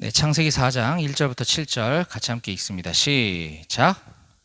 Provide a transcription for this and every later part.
네, 창세기 4장 1절부터 7절 같이 함께 읽습니다. 시작.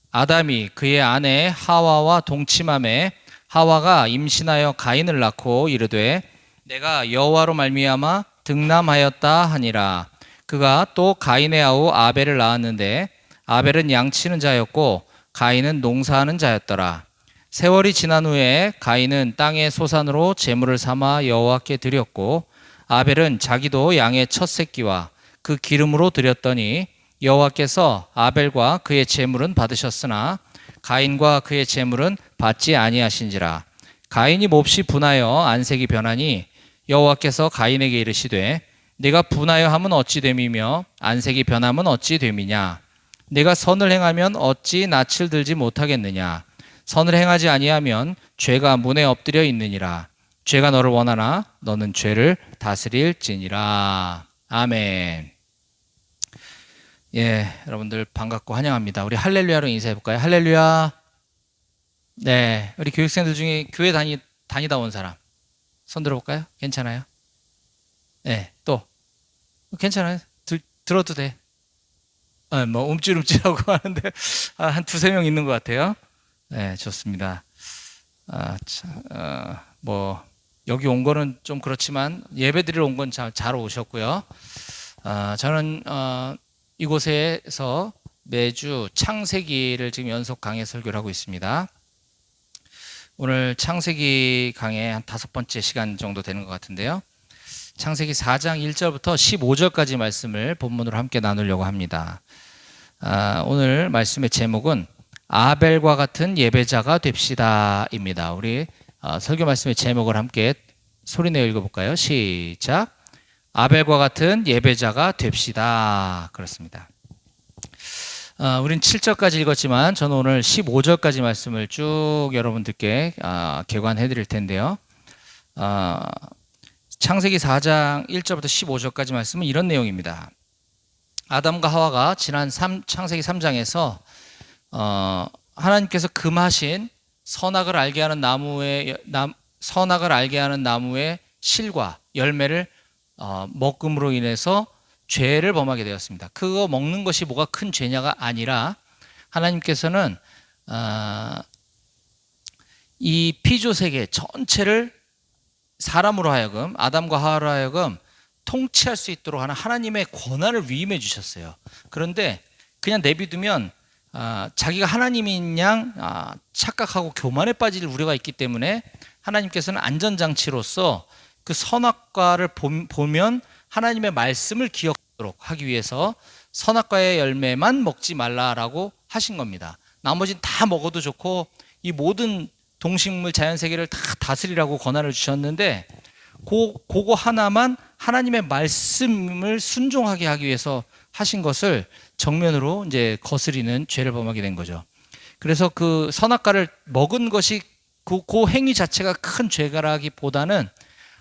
아담이 그의 아내 하와와 동침하매 하와가 임신하여 가인을 낳고 이르되 내가 여호와로 말미암아 득남하였다 하니라. 그가 또 가인의 아우 아벨을 낳았는데 아벨은 양치는 자였고 가인은 농사하는 자였더라. 세월이 지난 후에 가인은 땅의 소산으로 제물을 삼아 여호와께 드렸고 아벨은 자기도 양의 첫 새끼와 그 기름으로 드렸더니 여호와께서 아벨과 그의 제물은 받으셨으나 가인과 그의 제물은 받지 아니하신지라. 가인이 몹시 분하여 안색이 변하니 여호와께서 가인에게 이르시되 네가 분하여 함은 어찌 됨이며 안색이 변함은 어찌 됨이냐. 네가 선을 행하면 어찌 낯을 들지 못하겠느냐. 선을 행하지 아니하면 죄가 문에 엎드려 있느니라. 죄가 너를 원하나 너는 죄를 다스릴지니라. 아멘. 예, 여러분들 반갑고 환영합니다. 우리 할렐루야로 인사해 볼까요? 할렐루야. 네, 우리 교육생들 중에 교회 다니다 온 사람 손 들어볼까요? 괜찮아요? 네, 또 괜찮아요? 들어도 돼. 뭐 움찔움찔하고 하는데 한 두세 명 있는 것 같아요. 네, 좋습니다. 뭐 여기 온 거는 좀 그렇지만 예배 드리러 온 건 잘 오셨고요. 저는 이곳에서 매주 창세기를 지금 연속 강해 설교를 하고 있습니다. 오늘 창세기 강의 한 5번째 시간 정도 되는 것 같은데요. 창세기 4장 1절부터 15절까지 말씀을 본문으로 함께 나누려고 합니다. 오늘 말씀의 제목은 아벨과 같은 예배자가 됩시다입니다. 우리 설교 말씀의 제목을 함께 소리내어 읽어볼까요? 시작. 아벨과 같은 예배자가 됩시다. 그렇습니다. 우린 7절까지 읽었지만 저는 오늘 15절까지 말씀을 쭉 여러분들께 개관해 드릴 텐데요. 창세기 4장 1절부터 15절까지 말씀은 이런 내용입니다. 아담과 하와가 지난 창세기 3장에서 하나님께서 금하신 선악을 알게 하는 나무의 실과 열매를 먹음으로 인해서 죄를 범하게 되었습니다. 그거 먹는 것이 뭐가 큰 죄냐가 아니라 하나님께서는 이 피조 세계 전체를 사람으로 하여금 아담과 하와로 하여금 통치할 수 있도록 하는 하나님의 권한을 위임해 주셨어요. 그런데 그냥 내비두면 자기가 하나님인 양 착각하고 교만에 빠질 우려가 있기 때문에 하나님께서는 안전장치로서 그 선악과를 보면 하나님의 말씀을 기억하도록 하기 위해서 선악과의 열매만 먹지 말라라고 하신 겁니다. 나머지는 다 먹어도 좋고 이 모든 동식물 자연세계를 다 다스리라고 권한을 주셨는데 그거 하나만 하나님의 말씀을 순종하게 하기 위해서 하신 것을 정면으로 이제 거스리는 죄를 범하게 된 거죠. 그래서 그 선악과를 먹은 것이 그 행위 자체가 큰 죄가라기보다는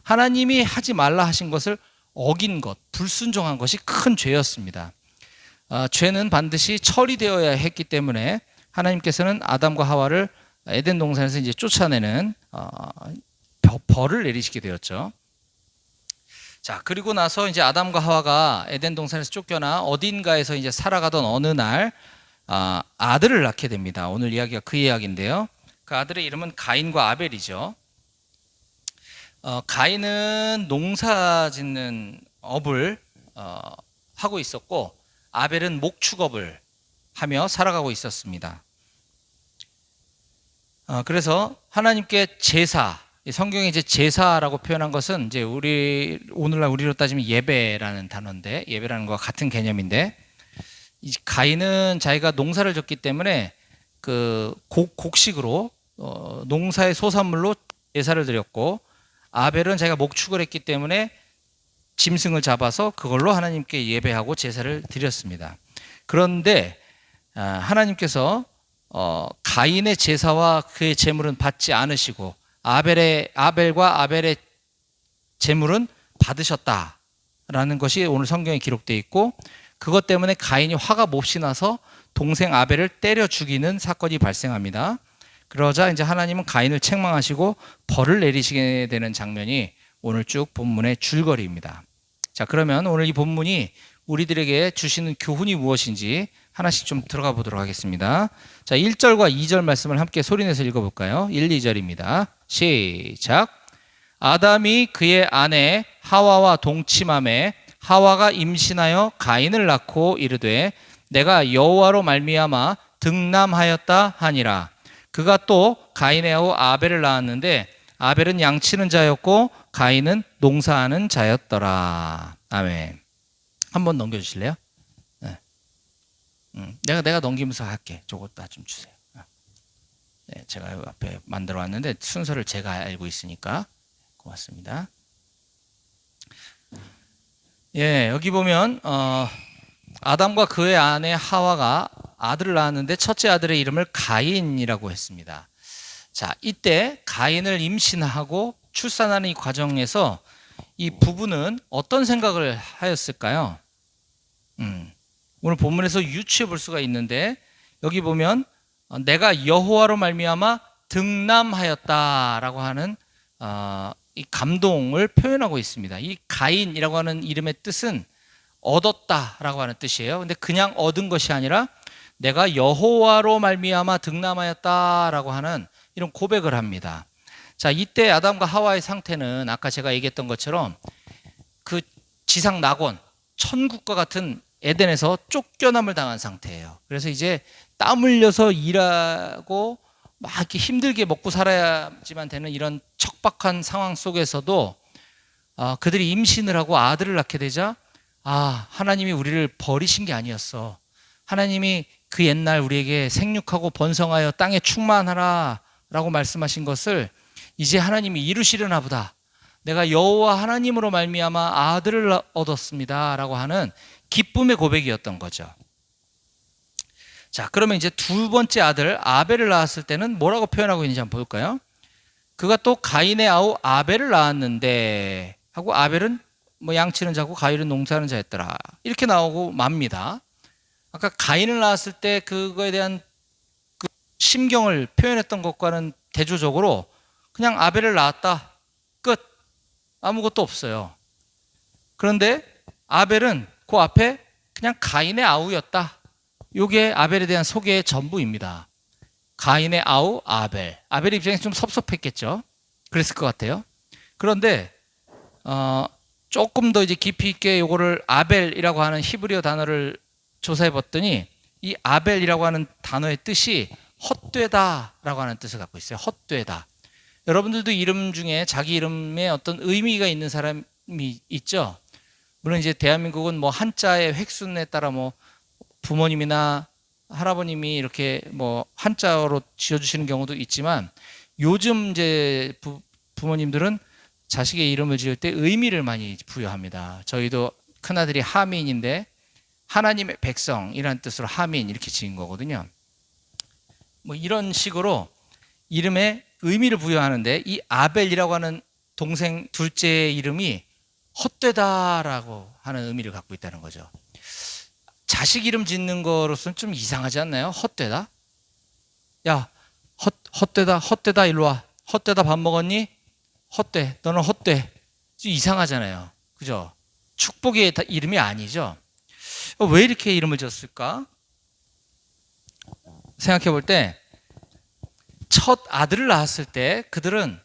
하나님이 하지 말라 하신 것을 어긴 것, 불순종한 것이 큰 죄였습니다. 죄는 반드시 처리되어야 했기 때문에 하나님께서는 아담과 하와를 에덴 동산에서 이제 쫓아내는 벌을 내리시게 되었죠. 자, 그리고 나서 이제 아담과 하와가 에덴 동산에서 쫓겨나 어딘가에서 이제 살아가던 어느 날 아들을 낳게 됩니다. 오늘 이야기가 그 이야기인데요. 그 아들의 이름은 가인과 아벨이죠. 가인은 농사 짓는 업을 하고 있었고 아벨은 목축업을 하며 살아가고 있었습니다. 그래서 하나님께 제사, 성경에 이제 제사라고 표현한 것은 이제 오늘날 우리로 따지면 예배라는 단어인데 예배라는 것과 같은 개념인데 이 가인은 자기가 농사를 졌기 때문에 그 곡식으로 농사의 소산물로 제사를 드렸고 아벨은 자기가 목축을 했기 때문에 짐승을 잡아서 그걸로 하나님께 예배하고 제사를 드렸습니다. 그런데 하나님께서 가인의 제사와 그의 제물은 받지 않으시고 아벨과 아벨의 제물은 받으셨다라는 것이 오늘 성경에 기록되어 있고 그것 때문에 가인이 화가 몹시 나서 동생 아벨을 때려 죽이는 사건이 발생합니다. 그러자 이제 하나님은 가인을 책망하시고 벌을 내리시게 되는 장면이 오늘 쭉 본문의 줄거리입니다. 자, 그러면 오늘 이 본문이 우리들에게 주시는 교훈이 무엇인지 하나씩 좀 들어가 보도록 하겠습니다. 자, 1절과 2절 말씀을 함께 소리내서 읽어볼까요? 1, 2절입니다. 시작. 아담이 그의 아내 하와와 동침하매 하와가 임신하여 가인을 낳고 이르되 내가 여호와로 말미암아 득남하였다 하니라. 그가 또 가인의 아우 아벨을 낳았는데 아벨은 양치는 자였고 가인은 농사하는 자였더라. 아멘. 한번 넘겨주실래요? 네. 내가 넘기면서 할게. 저것도 좀 주세요. 네, 제가 앞에 만들어 왔는데 순서를 제가 알고 있으니까 고맙습니다. 예, 여기 보면 아담과 그의 아내 하와가 아들을 낳았는데 첫째 아들의 이름을 가인이라고 했습니다. 자, 이때 가인을 임신하고 출산하는 이 과정에서 이 부부는 어떤 생각을 하였을까요? 오늘 본문에서 유추해 볼 수가 있는데 여기 보면 내가 여호와로 말미암아 득남하였다라고 하는 이 감동을 표현하고 있습니다. 이 가인이라고 하는 이름의 뜻은 얻었다라고 하는 뜻이에요. 근데 그냥 얻은 것이 아니라 내가 여호와로 말미암아 득남하였다라고 하는 이런 고백을 합니다. 자, 이때 아담과 하와의 상태는 아까 제가 얘기했던 것처럼 그 지상 낙원, 천국과 같은 에덴에서 쫓겨남을 당한 상태예요. 그래서 이제 땀 흘려서 일하고 막 이렇게 힘들게 먹고 살아야지만 되는 이런 척박한 상황 속에서도 그들이 임신을 하고 아들을 낳게 되자 하나님이 우리를 버리신 게 아니었어. 하나님이 그 옛날 우리에게 생육하고 번성하여 땅에 충만하라 라고 말씀하신 것을 이제 하나님이 이루시려나 보다. 내가 여호와 하나님으로 말미암아 아들을 얻었습니다 라고 하는 기쁨의 고백이었던 거죠. 자, 그러면 이제 두 번째 아들 아벨을 낳았을 때는 뭐라고 표현하고 있는지 한번 볼까요? 그가 또 가인의 아우 아벨을 낳았는데 하고 아벨은 뭐 양치는 자고 가인은 농사하는 자였더라 이렇게 나오고 맙니다. 아까 가인을 낳았을 때 그거에 대한 그 심경을 표현했던 것과는 대조적으로 그냥 아벨을 낳았다 끝, 아무것도 없어요. 그런데 아벨은 그 앞에 그냥 가인의 아우였다. 이게 아벨에 대한 소개의 전부입니다. 가인의 아우 아벨. 아벨의 입장에서 좀 섭섭했겠죠. 그랬을 것 같아요. 그런데 조금 더 이제 깊이 있게 요거를 아벨이라고 하는 히브리어 단어를 조사해 봤더니 이 아벨이라고 하는 단어의 뜻이 헛되다라고 하는 뜻을 갖고 있어요. 헛되다. 여러분들도 이름 중에 자기 이름에 어떤 의미가 있는 사람이 있죠. 물론 이제 대한민국은 뭐 한자의 획순에 따라 뭐 부모님이나 할아버님이 이렇게 뭐 한자로 지어주시는 경우도 있지만 요즘 이제 부모님들은 자식의 이름을 지을 때 의미를 많이 부여합니다. 저희도 큰아들이 하민인데 하나님의 백성이라는 뜻으로 하민 이렇게 지은 거거든요. 뭐 이런 식으로 이름에 의미를 부여하는데 이 아벨이라고 하는 동생 둘째의 이름이 헛되다라고 하는 의미를 갖고 있다는 거죠. 자식 이름 짓는 거로서는 좀 이상하지 않나요? 헛되다? 야, 헛되다 일로 와. 헛되다 밥 먹었니? 헛돼. 너는 헛돼. 좀 이상하잖아요. 그죠? 축복의 이름이 아니죠. 왜 이렇게 이름을 지었을까? 생각해 볼 때 첫 아들을 낳았을 때 그들은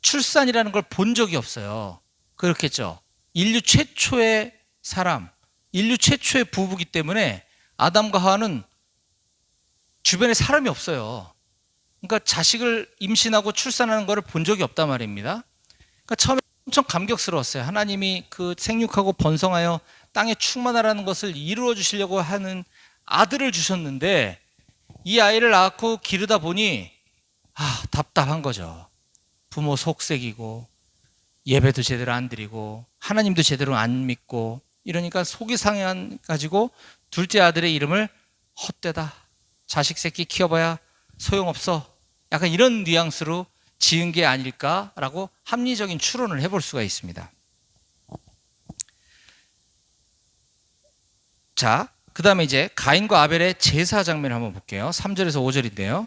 출산이라는 걸 본 적이 없어요. 그렇겠죠. 인류 최초의 사람, 인류 최초의 부부기 때문에 아담과 하와는 주변에 사람이 없어요. 그러니까 자식을 임신하고 출산하는 것을 본 적이 없단 말입니다. 그러니까 처음에 엄청 감격스러웠어요. 하나님이 그 생육하고 번성하여 땅에 충만하라는 것을 이루어 주시려고 하는 아들을 주셨는데 이 아이를 낳고 기르다 보니 답답한 거죠. 부모 속색이고 예배도 제대로 안 드리고 하나님도 제대로 안 믿고 이러니까 속이 상해가지고 둘째 아들의 이름을 헛되다. 자식 새끼 키워봐야 소용없어. 약간 이런 뉘앙스로 지은 게 아닐까라고 합리적인 추론을 해볼 수가 있습니다. 자, 그 다음에 이제 가인과 아벨의 제사 장면을 한번 볼게요. 3절에서 5절인데요.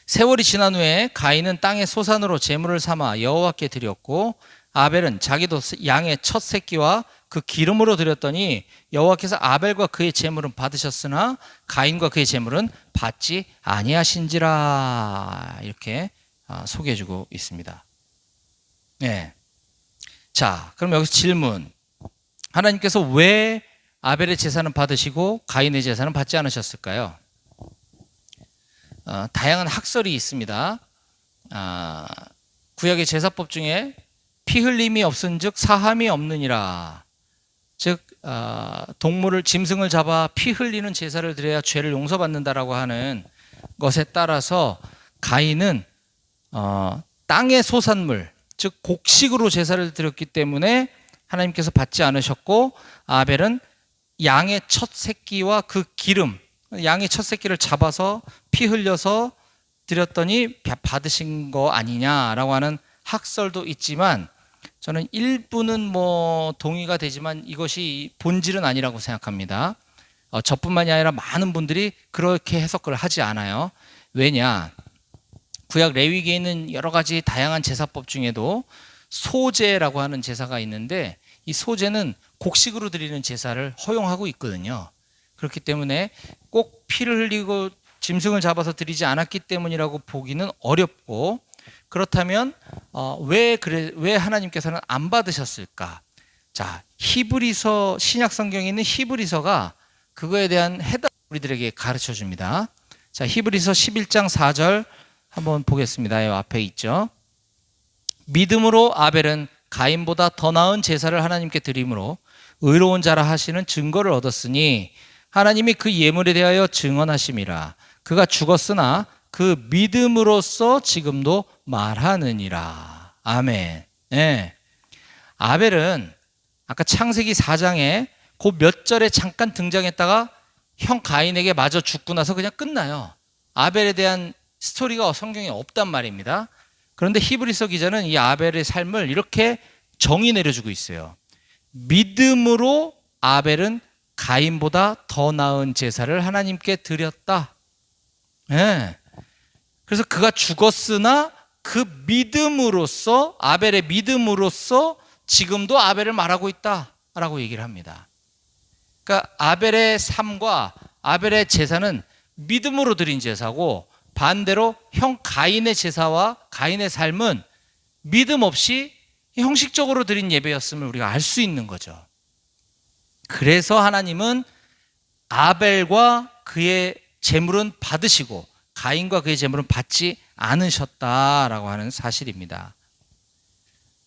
세월이 지난 후에 가인은 땅의 소산으로 제물을 삼아 여호와께 드렸고 아벨은 자기도 양의 첫 새끼와 그 기름으로 드렸더니 여호와께서 아벨과 그의 제물은 받으셨으나 가인과 그의 제물은 받지 아니하신지라. 이렇게 소개해주고 있습니다. 네. 자, 그럼 여기서 질문. 하나님께서 왜 아벨의 제사는 받으시고 가인의 제사는 받지 않으셨을까요? 다양한 학설이 있습니다. 구약의 제사법 중에 피 흘림이 없은즉 사함이 없느니라. 즉 동물을 짐승을 잡아 피 흘리는 제사를 드려야 죄를 용서받는다라고 하는 것에 따라서 가인은 땅의 소산물, 즉 곡식으로 제사를 드렸기 때문에 하나님께서 받지 않으셨고, 아벨은 양의 첫 새끼와 그 기름, 양의 첫 새끼를 잡아서 피 흘려서 드렸더니 받으신 거 아니냐라고 하는 학설도 있지만, 저는 일부는 동의가 되지만 이것이 본질은 아니라고 생각합니다. 저뿐만이 아니라 많은 분들이 그렇게 해석을 하지 않아요. 왜냐? 구약 레위기에 있는 여러 가지 다양한 제사법 중에도 소제라고 하는 제사가 있는데, 이 소제는 곡식으로 드리는 제사를 허용하고 있거든요. 그렇기 때문에 꼭 피를 흘리고 짐승을 잡아서 드리지 않았기 때문이라고 보기는 어렵고, 그렇다면 왜 하나님께서는 안 받으셨을까? 자, 히브리서, 신약 성경에 있는 히브리서가 그거에 대한 해답을 우리들에게 가르쳐 줍니다. 자, 히브리서 11장 4절 한번 보겠습니다. 이 앞에 있죠. 믿음으로 아벨은 가인보다 더 나은 제사를 하나님께 드림으로 의로운 자라 하시는 증거를 얻었으니 하나님이 그 예물에 대하여 증언하심이라. 그가 죽었으나 그 믿음으로써 지금도 말하느니라. 아멘. 네. 아벨은 아까 창세기 4장에 그 몇 절에 잠깐 등장했다가 형 가인에게 맞아 죽고 나서 그냥 끝나요. 아벨에 대한 스토리가 성경에 없단 말입니다. 그런데 히브리서 기자는 이 아벨의 삶을 이렇게 정의 내려주고 있어요. 믿음으로 아벨은 가인보다 더 나은 제사를 하나님께 드렸다. 네. 그래서 그가 죽었으나 그 믿음으로써, 아벨의 믿음으로써 지금도 아벨을 말하고 있다라고 얘기를 합니다. 그러니까 아벨의 삶과 아벨의 제사는 믿음으로 드린 제사고, 반대로 형 가인의 제사와 가인의 삶은 믿음 없이 형식적으로 드린 예배였음을 우리가 알 수 있는 거죠. 그래서 하나님은 아벨과 그의 제물은 받으시고 가인과 그의 제물은 받지 않으셨다라고 하는 사실입니다.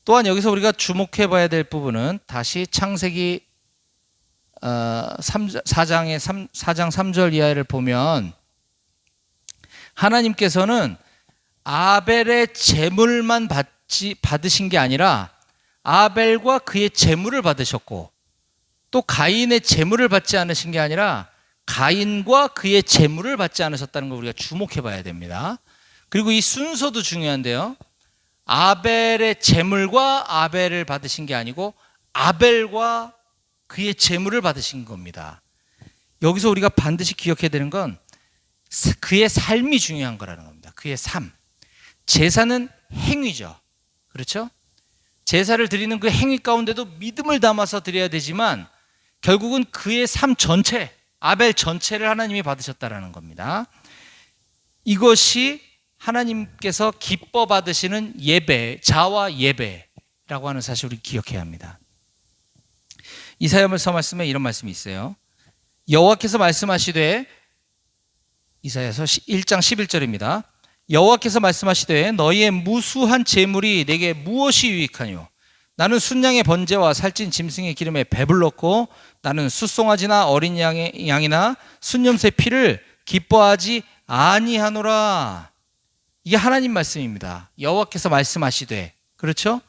또한 여기서 우리가 주목해 봐야 될 부분은 다시 창세기 4장 3절 이하를 보면, 하나님께서는 아벨의 제물만 받으신 게 아니라 아벨과 그의 제물을 받으셨고, 또 가인의 제물을 받지 않으신 게 아니라 가인과 그의 제물을 받지 않으셨다는 걸 우리가 주목해 봐야 됩니다. 그리고 이 순서도 중요한데요, 아벨의 제물과 아벨을 받으신 게 아니고 아벨과 그의 제물을 받으신 겁니다. 여기서 우리가 반드시 기억해야 되는 건 그의 삶이 중요한 거라는 겁니다. 그의 삶. 제사는 행위죠. 그렇죠? 제사를 드리는 그 행위 가운데도 믿음을 담아서 드려야 되지만 결국은 그의 삶 전체, 아벨 전체를 하나님이 받으셨다라는 겁니다. 이것이 하나님께서 기뻐 받으시는 예배, 자와 예배라고 하는 사실을 우리 기억해야 합니다. 이사야서 말씀에 이런 말씀이 있어요. 여호와께서 말씀하시되, 이사야서 1장 11절입니다. 여호와께서 말씀하시되 너희의 무수한 제물이 내게 무엇이 유익하뇨? 나는 순양의 번제와 살찐 짐승의 기름에 배불렀고 나는 숫송아지나 어린 양이나 순염새 피를 기뻐하지 아니하노라. 이게 하나님 말씀입니다. 여호와께서 말씀하시되, 그렇죠?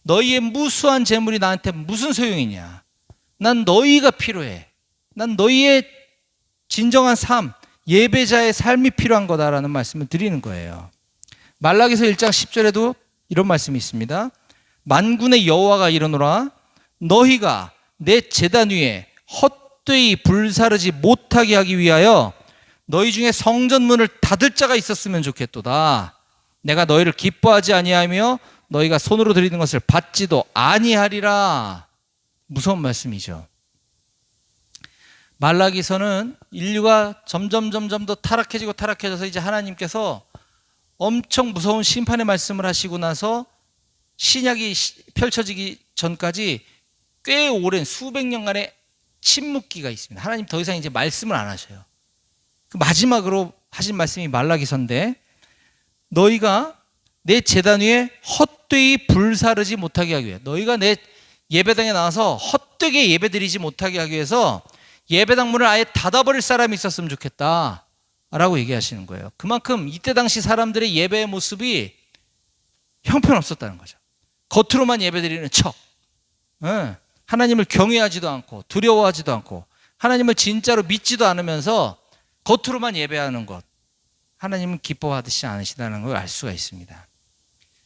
너희의 무수한 제물이 나한테 무슨 소용이냐? 난 너희가 필요해. 난 너희의 진정한 삶, 예배자의 삶이 필요한 거다라는 말씀을 드리는 거예요. 말라기서 1장 10절에도 이런 말씀이 있습니다. 만군의 여호와가 이르노라. 너희가 내 제단 위에 헛되이 불사르지 못하게 하기 위하여 너희 중에 성전문을 닫을 자가 있었으면 좋겠도다. 내가 너희를 기뻐하지 아니하며 너희가 손으로 드리는 것을 받지도 아니하리라. 무서운 말씀이죠. 말라기서는 인류가 점점 더 타락해져서 이제 하나님께서 엄청 무서운 심판의 말씀을 하시고 나서 신약이 펼쳐지기 전까지 꽤 오랜 수백 년간의 침묵기가 있습니다. 하나님 더 이상 이제 말씀을 안 하셔요. 그 마지막으로 하신 말씀이 말라기서인데, 너희가 내 제단 위에 헛되이 불사르지 못하게 하기 위해, 너희가 내 예배당에 나와서 헛되게 예배드리지 못하게 하기 위해서 예배당 문을 아예 닫아버릴 사람이 있었으면 좋겠다 라고 얘기하시는 거예요. 그만큼 이때 당시 사람들의 예배의 모습이 형편없었다는 거죠. 겉으로만 예배드리는 척, 하나님을 경외하지도 않고 두려워하지도 않고 하나님을 진짜로 믿지도 않으면서 겉으로만 예배하는 것, 하나님은 기뻐하듯이 않으시다는 걸 알 수가 있습니다.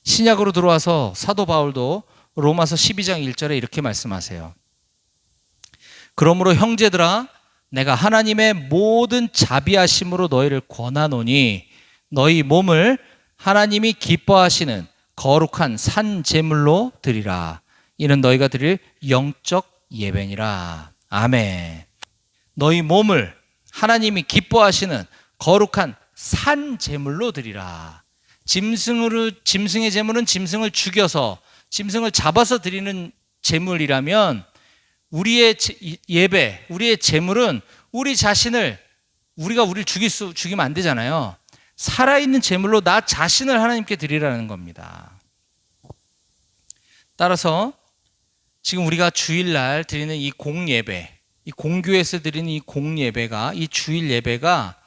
신약으로 들어와서 사도 바울도 로마서 12장 1절에 이렇게 말씀하세요. 그러므로 형제들아, 내가 하나님의 모든 자비하심으로 너희를 권하노니 너희 몸을 하나님이 기뻐하시는 거룩한 산 제물로 드리라. 이는 너희가 드릴 영적 예배니라. 아멘. 너희 몸을 하나님이 기뻐하시는 거룩한 산 제물로 드리라. 짐승의 제물은 짐승을 죽여서, 짐승을 잡아서 드리는 제물이라면, 우리의 예배, 우리의 제물은 우리 자신을, 우리를 죽이면 안 되잖아요. 살아있는 제물로 나 자신을 하나님께 드리라는 겁니다. 따라서 지금 우리가 주일날 드리는 이 공예배, 이 공교에서 드리는 이 공예배가, 이 주일 예배가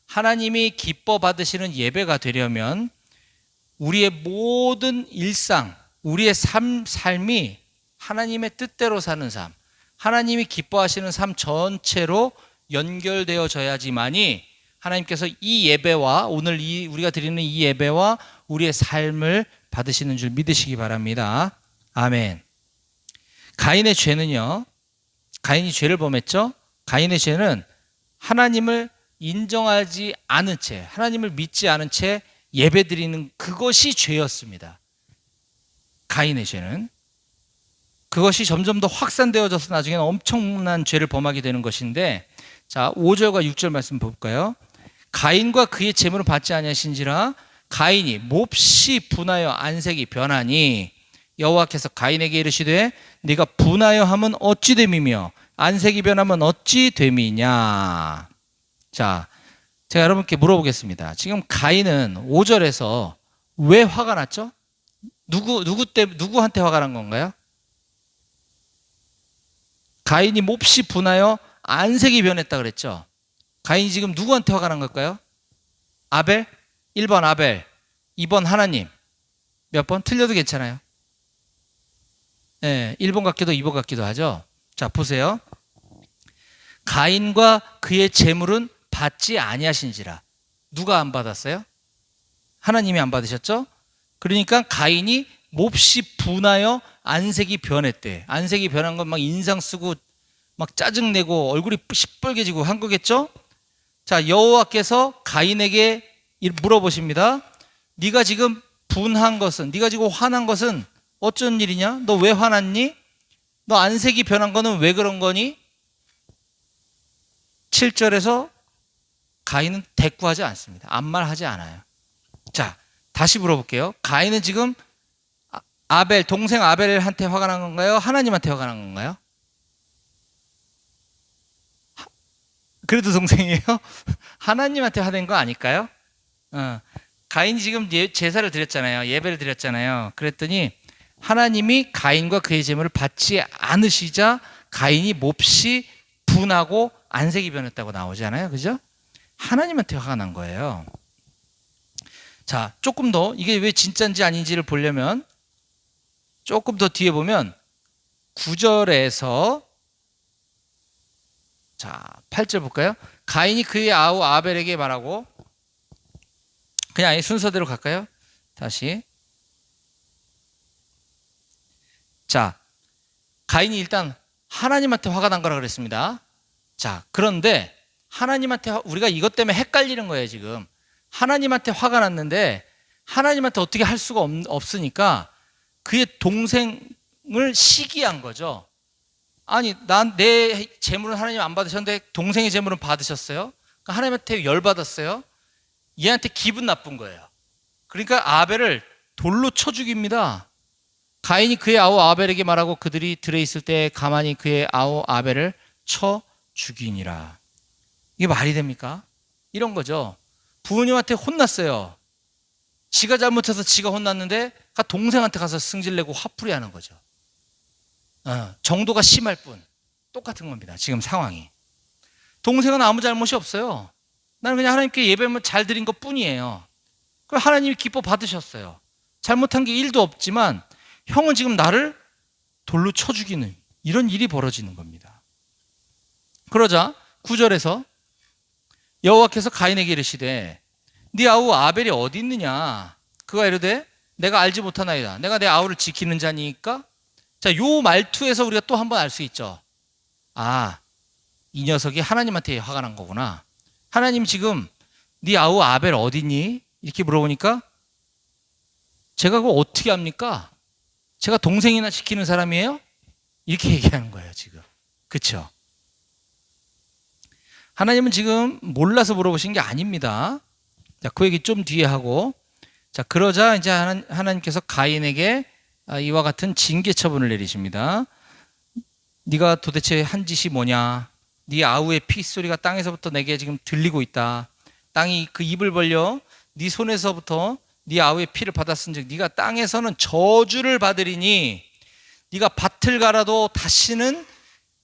하나님이 기뻐 받으시는 예배가 되려면 우리의 모든 일상, 우리의 삶이 하나님의 뜻대로 사는 삶, 하나님이 기뻐하시는 삶 전체로 연결되어져야지만이 하나님께서 이 예배와, 오늘 우리가 드리는 이 예배와 우리의 삶을 받으시는 줄 믿으시기 바랍니다. 아멘. 가인의 죄는요, 가인이 죄를 범했죠. 가인의 죄는 하나님을 인정하지 않은 채, 하나님을 믿지 않은 채 예배드리는 그것이 죄였습니다. 가인의 죄는 그것이 점점 더 확산되어져서 나중에는 엄청난 죄를 범하게 되는 것인데, 자, 5절과 6절 말씀 볼까요? 가인과 그의 재물을 받지 아니하신지라 가인이 몹시 분하여 안색이 변하니 여호와께서 가인에게 이르시되 네가 분하여 함은 어찌 됨이며 안색이 변하면 어찌 됨이냐. 자, 제가 여러분께 물어보겠습니다. 지금 가인은 5절에서 왜 화가 났죠? 누구한테 화가 난 건가요? 가인이 몹시 분하여 안색이 변했다 그랬죠. 가인이 지금 누구한테 화가 난 걸까요? 아벨? 1번 아벨, 2번 하나님. 몇 번? 틀려도 괜찮아요. 네, 1번 같기도 2번 같기도 하죠. 자, 보세요. 가인과 그의 재물은 받지 아니하신지라. 누가 안 받았어요? 하나님이 안 받으셨죠? 그러니까 가인이 몹시 분하여 안색이 변했대. 안색이 변한 건 막 인상 쓰고 막 짜증내고 얼굴이 시뻘개지고 한 거겠죠? 자, 여호와께서 가인에게 물어보십니다. 네가 지금 분한 것은, 네가 지금 화난 것은 어쩐 일이냐? 너 왜 화났니? 너 안색이 변한 거는 왜 그런 거니? 7절에서 가인은 대꾸하지 않습니다. 아무 말 하지 않아요. 자, 다시 물어볼게요. 가인은 지금 아벨, 동생 아벨한테 화가 난 건가요? 하나님한테 화가 난 건가요? 그래도 동생이에요? 하나님한테 화낸 거 아닐까요? 가인이 지금 제사를 드렸잖아요. 예배를 드렸잖아요. 그랬더니 하나님이 가인과 그의 재물을 받지 않으시자 가인이 몹시 분하고 안색이 변했다고 나오잖아요. 그죠? 하나님한테 화가 난 거예요. 자, 조금 더 이게 왜 진짜인지 아닌지를 보려면 조금 더 뒤에 보면 9절에서 자, 8절 볼까요? 가인이 그의 아우 아벨에게 말하고, 그냥 아예 순서대로 갈까요? 다시. 자, 가인이 일단 하나님한테 화가 난 거라 그랬습니다. 자, 그런데 하나님한테 우리가 이것 때문에 헷갈리는 거예요, 지금. 하나님한테 화가 났는데 하나님한테 어떻게 할 수가 없으니까 그의 동생을 시기한 거죠. 아니 난 내 재물은 하나님 안 받으셨는데 동생의 재물은 받으셨어요. 그러니까 하나님한테 열받았어요. 얘한테 기분 나쁜 거예요. 그러니까 아벨을 돌로 쳐 죽입니다. 가인이 그의 아우 아벨에게 말하고 그들이 들에 있을 때 가만히 그의 아우 아벨을 쳐 죽이니라. 이게 말이 됩니까? 이런 거죠. 부모님한테 혼났어요. 지가 잘못해서 지가 혼났는데 동생한테 가서 승질내고 화풀이 하는 거죠. 정도가 심할 뿐. 똑같은 겁니다. 지금 상황이. 동생은 아무 잘못이 없어요. 나는 그냥 하나님께 예배만 잘 드린 것 뿐이에요. 그럼 하나님이 기뻐 받으셨어요. 잘못한 게 1도 없지만 형은 지금 나를 돌로 쳐 죽이는 이런 일이 벌어지는 겁니다. 그러자 9절에서 여호와께서 가인에게 이르시되 네 아우 아벨이 어디 있느냐? 그가 이르되 내가 알지 못하나이다. 내가 내 아우를 지키는 자니까. 자, 요 말투에서 우리가 또 한 번 알 수 있죠. 아, 이 녀석이 하나님한테 화가 난 거구나. 하나님 지금 네 아우 아벨 어디 있니? 이렇게 물어보니까 제가 그거 어떻게 합니까? 제가 동생이나 지키는 사람이에요? 이렇게 얘기하는 거예요, 지금. 그렇죠? 하나님은 지금 몰라서 물어보신 게 아닙니다. 자, 그 얘기 좀 뒤에 하고, 자, 그러자 이제 하나님께서 가인에게 이와 같은 징계 처분을 내리십니다. 네가 도대체 한 짓이 뭐냐? 네 아우의 피 소리가 땅에서부터 내게 지금 들리고 있다. 땅이 그 입을 벌려 네 손에서부터 네 아우의 피를 받았은즉 네가 땅에서는 저주를 받으리니 네가 밭을 갈아도 다시는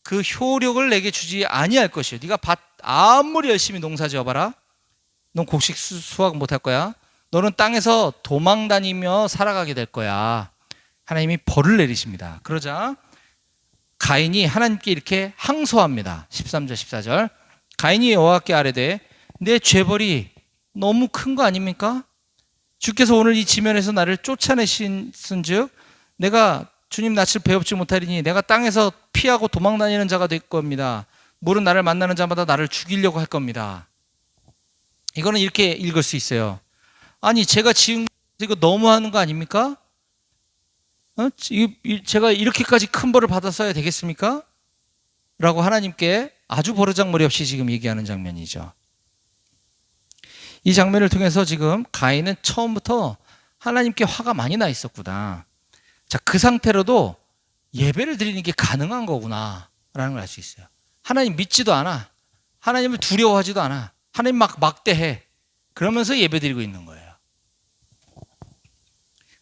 그 효력을 내게 주지 아니할 것이요. 네가 밭 아무리 열심히 농사 지어봐라. 넌 곡식 수확 못할 거야. 너는 땅에서 도망 다니며 살아가게 될 거야. 하나님이 벌을 내리십니다. 그러자 가인이 하나님께 이렇게 항소합니다. 13절 14절 가인이 여호와께 아뢰되 내 죄벌이 너무 큰 거 아닙니까? 주께서 오늘 이 지면에서 나를 쫓아내신즉 내가 주님 낯을 배웁지 못하리니 내가 땅에서 피하고 도망 다니는 자가 될 겁니다. 물은 나를 만나는 자마다 나를 죽이려고 할 겁니다. 이거는 이렇게 읽을 수 있어요. 아니 제가 지은 이거 너무하는 거 아닙니까? 제가 이렇게까지 큰 벌을 받았어야 되겠습니까? 라고 하나님께 아주 버르장머리 없이 지금 얘기하는 장면이죠. 이 장면을 통해서 지금 가인은 처음부터 하나님께 화가 많이 나 있었구나. 자, 그 상태로도 예배를 드리는 게 가능한 거구나 라는 걸 알 수 있어요. 하나님 믿지도 않아. 하나님을 두려워하지도 않아. 하나님 막 막대해. 그러면서 예배 드리고 있는 거예요.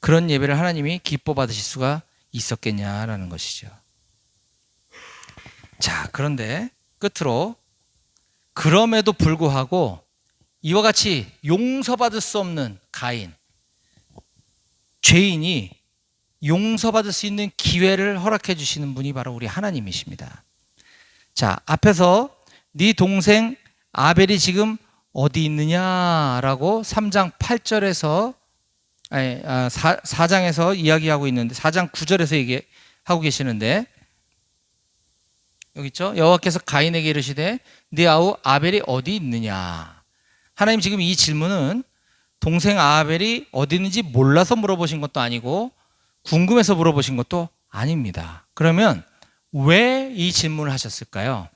그런 예배를 하나님이 기뻐 받으실 수가 있었겠냐라는 것이죠. 자, 그런데 끝으로 그럼에도 불구하고 이와 같이 용서받을 수 없는 가인, 죄인이 용서받을 수 있는 기회를 허락해 주시는 분이 바로 우리 하나님이십니다. 자, 앞에서 네 동생 아벨이 지금 어디 있느냐라고 3장 8절에서 4장에서 이야기하고 있는데 4장 9절에서 얘기하고 계시는데 여기 있죠. 여호와께서 가인에게 이르시되 네 아우 아벨이 어디 있느냐. 하나님 지금 이 질문은 동생 아벨이 어디 있는지 몰라서 물어보신 것도 아니고 궁금해서 물어보신 것도 아닙니다. 그러면 왜 이 질문을 하셨을까요?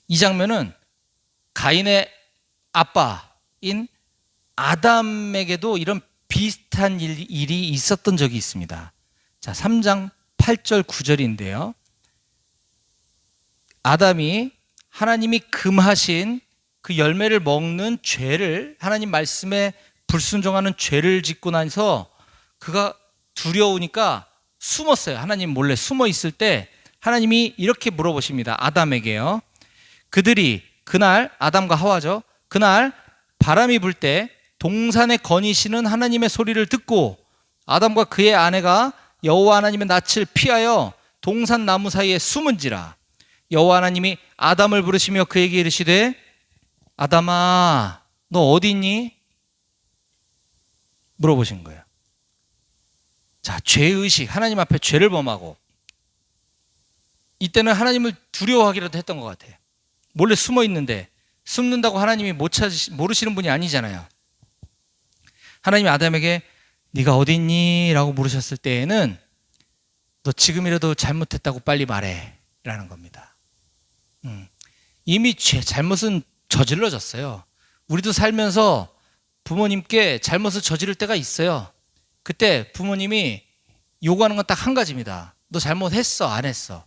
이 장면은 가인의 아빠인 아담에게도 이런 비슷한 일이 있었던 적이 있습니다. 자, 3장 8절 9절인데요. 아담이 하나님이 금하신 그 열매를 먹는 죄를 하나님 말씀에 불순종하는 죄를 짓고 나서 그가 두려우니까 숨었어요. 하나님 몰래 숨어 있을 때 하나님이 이렇게 물어보십니다. 아담에게요. 그들이 그날 아담과 하와죠. 그날 바람이 불 때 동산에 거니시는 하나님의 소리를 듣고 아담과 그의 아내가 여호와 하나님의 낯을 피하여 동산 나무 사이에 숨은지라. 여호와 하나님이 아담을 부르시며 그에게 이르시되 아담아 너 어디 있니? 물어보신 거예요. 자, 죄의식, 하나님 앞에 죄를 범하고 이때는 하나님을 두려워하기라도 했던 것 같아요. 몰래 숨어 있는데 숨는다고 하나님이 모르시는 분이 아니잖아요. 하나님이 아담에게 네가 어디 있니? 라고 물으셨을 때에는 너 지금이라도 잘못했다고 빨리 말해 라는 겁니다. 이미 잘못은 저질러졌어요. 우리도 살면서 부모님께 잘못을 저지를 때가 있어요. 그때 부모님이 요구하는 건 딱 한 가지입니다. 너 잘못했어, 안 했어?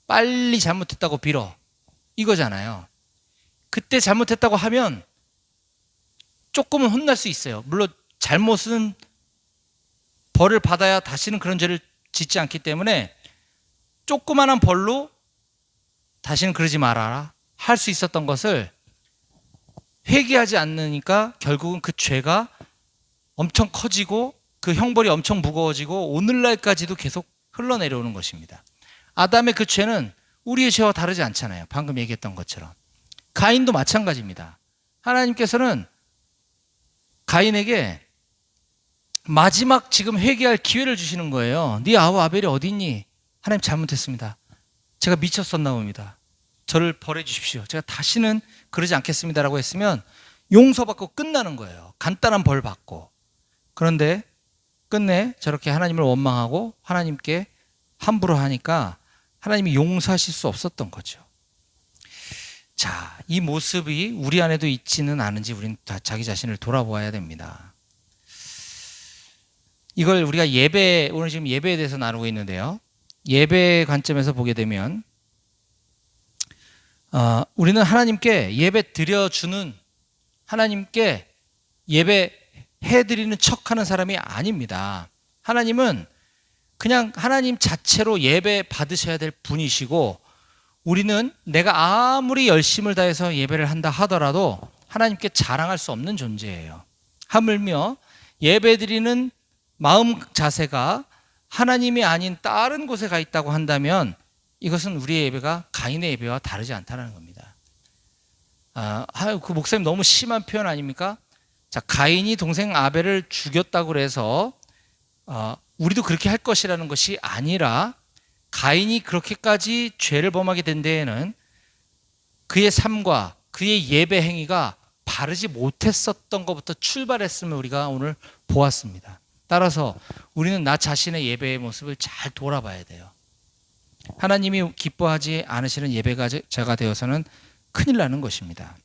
빨리 잘못했다고 빌어. 이거잖아요. 그때 잘못했다고 하면 조금은 혼날 수 있어요. 물론 잘못은 벌을 받아야 다시는 그런 죄를 짓지 않기 때문에 조그마한 벌로 다시는 그러지 말아라 할 수 있었던 것을 회개하지 않으니까 결국은 그 죄가 엄청 커지고 그 형벌이 엄청 무거워지고 오늘날까지도 계속 흘러내려오는 것입니다. 아담의 그 죄는 우리의 죄와 다르지 않잖아요. 방금 얘기했던 것처럼. 가인도 마찬가지입니다. 하나님께서는 가인에게 마지막 지금 회개할 기회를 주시는 거예요. 네 아우 아벨이 어디 있니? 하나님 잘못했습니다. 제가 미쳤었나 봅니다. 저를 벌해 주십시오. 제가 다시는 그러지 않겠습니다라고 했으면 용서받고 끝나는 거예요. 간단한 벌 받고. 그런데 끝내 저렇게 하나님을 원망하고 하나님께 함부로 하니까 하나님이 용서하실 수 없었던 거죠. 자, 이 모습이 우리 안에도 있지는 않은지 우리는 다 자기 자신을 돌아보아야 됩니다. 이걸 우리가 오늘 지금 예배에 대해서 나누고 있는데요. 예배 관점에서 보게 되면 우리는 하나님께 예배 드려주는, 하나님께 예배 해드리는 척하는 사람이 아닙니다. 하나님은 그냥 하나님 자체로 예배 받으셔야 될 분이시고, 우리는 내가 아무리 열심을 다해서 예배를 한다 하더라도 하나님께 자랑할 수 없는 존재예요. 하물며 예배 드리는 마음 자세가 하나님이 아닌 다른 곳에 가 있다고 한다면 이것은 우리의 예배가 가인의 예배와 다르지 않다는 겁니다. 그 목사님 너무 심한 표현 아닙니까? 자, 가인이 동생 아벨을 죽였다고 해서 우리도 그렇게 할 것이라는 것이 아니라, 가인이 그렇게까지 죄를 범하게 된 데에는 그의 삶과 그의 예배 행위가 바르지 못했었던 것부터 출발했음을 우리가 오늘 보았습니다. 따라서 우리는 나 자신의 예배의 모습을 잘 돌아봐야 돼요. 하나님이 기뻐하지 않으시는 예배자가 되어서는 큰일 나는 것입니다.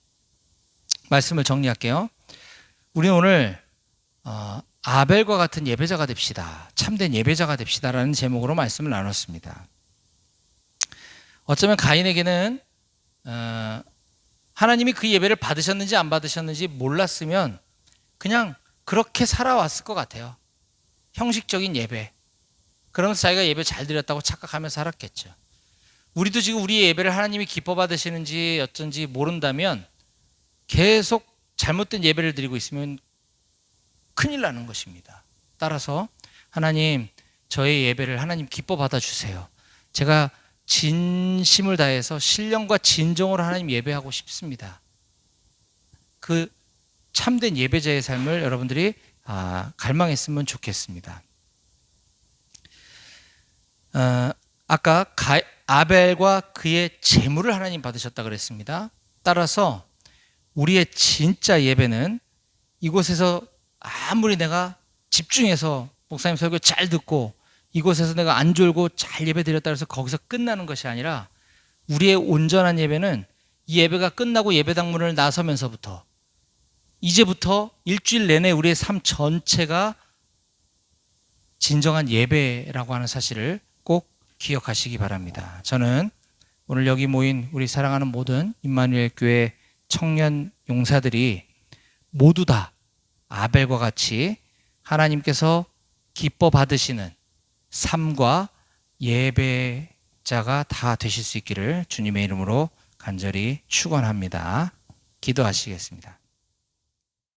말씀을 정리할게요. 우리는 오늘 아벨과 같은 예배자가 됩시다. 참된 예배자가 됩시다라는 제목으로 말씀을 나눴습니다. 어쩌면 가인에게는 하나님이 그 예배를 받으셨는지 안 받으셨는지 몰랐으면 그냥 그렇게 살아왔을 것 같아요. 형식적인 예배. 그러면서 자기가 예배 잘 드렸다고 착각하면서 살았겠죠. 우리도 지금 우리의 예배를 하나님이 기뻐 받으시는지 어쩐지 모른다면 계속 잘못된 예배를 드리고 있으면 큰일 나는 것입니다. 따라서 하나님, 저의 예배를 하나님 기뻐 받아주세요. 제가 진심을 다해서 신령과 진정으로 하나님 예배하고 싶습니다. 그 참된 예배자의 삶을 여러분들이 갈망했으면 좋겠습니다. 아까 아벨과 그의 제물을 하나님 받으셨다 그랬습니다. 따라서 우리의 진짜 예배는 이곳에서 아무리 내가 집중해서 목사님 설교 잘 듣고 이곳에서 내가 안 졸고 잘 예배 드렸다 해서 거기서 끝나는 것이 아니라, 우리의 온전한 예배는 이 예배가 끝나고 예배당 문을 나서면서부터 이제부터 일주일 내내 우리의 삶 전체가 진정한 예배라고 하는 사실을 꼭 기억하시기 바랍니다. 저는 오늘 여기 모인 우리 사랑하는 모든 임마누엘 교회 청년 용사들이 모두 다 아벨과 같이 하나님께서 기뻐 받으시는 삶과 예배자가 다 되실 수 있기를 주님의 이름으로 간절히 축원합니다. 기도하시겠습니다.